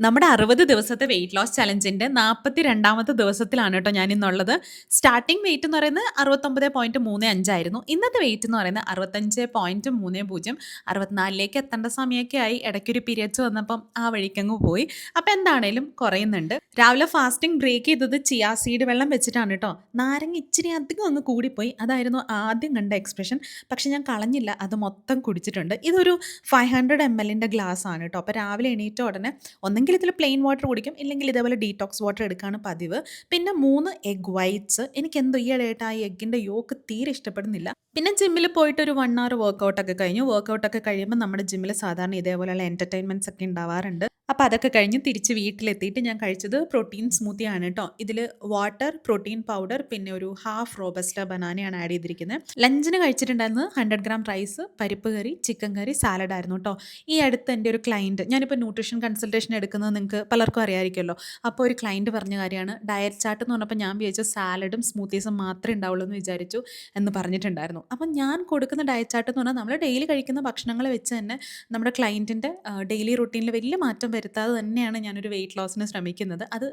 നമ്മുടെ 60 ദിവസത്തെ weight loss ചലഞ്ചിന്റെ 42ാമത്തെ ദിവസത്തിലാണ് കേട്ടോ ഞാൻ ഇന്നുള്ളത്. സ്റ്റാർട്ടിംഗ് വെയിറ്റ് എന്ന് പറയുന്നത് 69.35 ആയിരുന്നു. ഇന്നത്തെ വെയിറ്റ് എന്ന് പറയുന്നത് 65.30. 64ലേക്ക് എത്തേണ്ട സമയമൊക്കെ ആയി. ഇടയ്ക്കൊരു പീരിയഡ്സ് വന്നപ്പം ആ വഴിക്കങ്ങ് പോയി. അപ്പം എന്താണേലും കുറയുന്നുണ്ട്. രാവിലെ ഫാസ്റ്റിംഗ് ബ്രേക്ക് ചെയ്തത് ചിയാ സീഡ് വെള്ളം വെച്ചിട്ടാണ് കേട്ടോ. നാരങ്ങ ഇച്ചിരി അധികം അങ്ങ് കൂടിപ്പോയി. അതായിരുന്നു ആദ്യം കണ്ട എക്സ്പ്രഷൻ. പക്ഷെ ഞാൻ കളഞ്ഞില്ല, അത് മൊത്തം കുടിച്ചിട്ടുണ്ട്. ഇതൊരു 500 ml ഗ്ലാസ് ആണ് കേട്ടോ. അപ്പോൾ രാവിലെ എണീറ്റ ഉടനെ ഒന്നെങ്കിൽ ഇതിൽ പ്ലെയിൻ വാട്ടർ കുടിക്കും, ഇല്ലെങ്കിൽ ഇതേപോലെ ഡീടോക്സ് വാട്ടർ എടുക്കുകയാണ് പതിവ്. പിന്നെ 3 എഗ് വൈറ്റ്സ്. എനിക്ക് എന്തോ ഈയിടെയായിട്ട് ആ എഗ്ഗിൻ്റെ യോക്ക് തീരെ ഇഷ്ടപ്പെടുന്നില്ല. പിന്നെ ജിമ്മിൽ പോയിട്ട് ഒരു 1 hour വർക്കൗട്ടൊക്കെ കഴിഞ്ഞു. വർക്കൗട്ടൊക്കെ കഴിയുമ്പോൾ നമ്മുടെ ജിമ്മിൽ സാധാരണ ഇതേപോലെയുള്ള എൻ്റർടൈൻമെൻറ്റ്സ് ഒക്കെ ഉണ്ടാവാറുണ്ട്. അപ്പോൾ അതൊക്കെ കഴിഞ്ഞ് തിരിച്ച് വീട്ടിലെത്തിയിട്ട് ഞാൻ കഴിച്ചത് പ്രോട്ടീൻ സ്മൂത്തിയാണ് കേട്ടോ. ഇതിൽ വാട്ടർ, പ്രോട്ടീൻ പൗഡർ, പിന്നെ ഒരു ഹാഫ് റോബസ്റ്റ ബനാനയാണ് ആഡ് ചെയ്തിരിക്കുന്നത്. ലഞ്ചിന് കഴിച്ചിട്ടുണ്ടായിരുന്നത് 100 gram റൈസ്, പരിപ്പ് കറി, ചിക്കൻ കറി, സാലഡ് ആയിരുന്നു കേട്ടോ. ഈ അടുത്ത് എൻ്റെ ഒരു ക്ലയൻറ്റ്, ഞാനിപ്പോൾ ന്യൂട്രീഷൻ കൺസൾട്ടേഷൻ എടുക്കുന്നത് നിങ്ങൾക്ക് പലർക്കും അറിയാമായിരിക്കുമല്ലോ. അപ്പോൾ ഒരു ക്ലയൻറ്റ് പറഞ്ഞ കാര്യമാണ്, ഡയറ്റ് ചാർട്ട് എന്ന് പറഞ്ഞപ്പോൾ ഞാൻ വിചാരിച്ചു സാലഡും സ്മൂത്തീസും മാത്രമേ ഉണ്ടാവുള്ളൂ എന്ന് വിചാരിച്ചു എന്ന് പറഞ്ഞിട്ടുണ്ടായിരുന്നു. അപ്പം ഞാൻ കൊടുക്കുന്ന ഡയറ്റ് ചാർട്ട് എന്ന് പറഞ്ഞാൽ നമ്മൾ ഡെയിലി കഴിക്കുന്ന ഭക്ഷണങ്ങൾ വെച്ച് തന്നെ നമ്മുടെ ക്ലയൻറ്റിൻ്റെ ഡെയിലി റൂട്ടീനിൽ വലിയ മാറ്റം വരുത്താതെ തന്നെയാണ് ഞാനൊരു വെയിറ്റ് ലോസിന് ശ്രമിക്കുന്നത്. അത്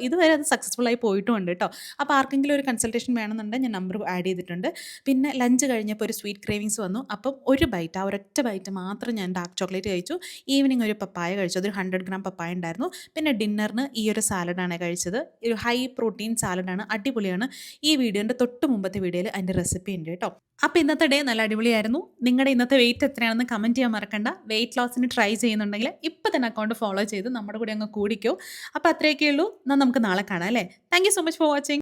ഇതുവരെ അത് സക്സസ്ഫുള്ളായി പോയിട്ടുമുണ്ട് കേട്ടോ. അപ്പോൾ ആർക്കെങ്കിലും ഒരു കൺസൾട്ടേഷൻ വേണമെന്നുണ്ടെങ്കിൽ ഞാൻ നമ്പർ ആഡ് ചെയ്തിട്ടുണ്ട്. പിന്നെ ലഞ്ച് കഴിഞ്ഞപ്പോൾ ഒരു സ്വീറ്റ് ക്രേവിങ്സ് വന്നു. അപ്പം ഒരു ബൈറ്റ്, ആ ഒരൊറ്റ ബൈറ്റ് മാത്രം ഞാൻ ഡാർക്ക് ചോക്ലേറ്റ് കഴിച്ചു. ഈവനിങ് ഒരു പപ്പായ കഴിച്ചു, അതൊരു 100 gram പപ്പായ ഉണ്ടായിരുന്നു. പിന്നെ ഡിന്നറിന് ഈ ഒരു സാലഡാണ് കഴിച്ചത്. ഒരു ഹൈ പ്രോട്ടീൻ സാലഡാണ്, അടിപൊളിയാണ്. ഈ വീഡിയോൻ്റെ തൊട്ട് മുമ്പത്തെ വീഡിയോയിൽ അതിൻ്റെ റെസിപ്പി ഉണ്ട് കേട്ടോ. അപ്പോൾ ഇന്നത്തെ ഡേ നല്ല അടിപൊളിയായിരുന്നു. നിങ്ങളുടെ ഇന്നത്തെ വെയിറ്റ് എത്രയാണെന്ന് കമൻറ്റ് ചെയ്യാൻ മറക്കണ്ട. വെയിറ്റ് ലോസിന് ട്രൈ ചെയ്യുന്നുണ്ടെങ്കിൽ ഇപ്പോൾ തന്നെ അക്കൗണ്ട് ഫോളോ ചെയ്ത് നമ്മുടെ കൂടെ അങ്ങ് കൂടിക്കോ. അപ്പോൾ അത്രയൊക്കെ ഉള്ളൂ. എന്നാൽ നമുക്ക് നാളെ കാണാം അല്ലേ. Thank you so much for watching.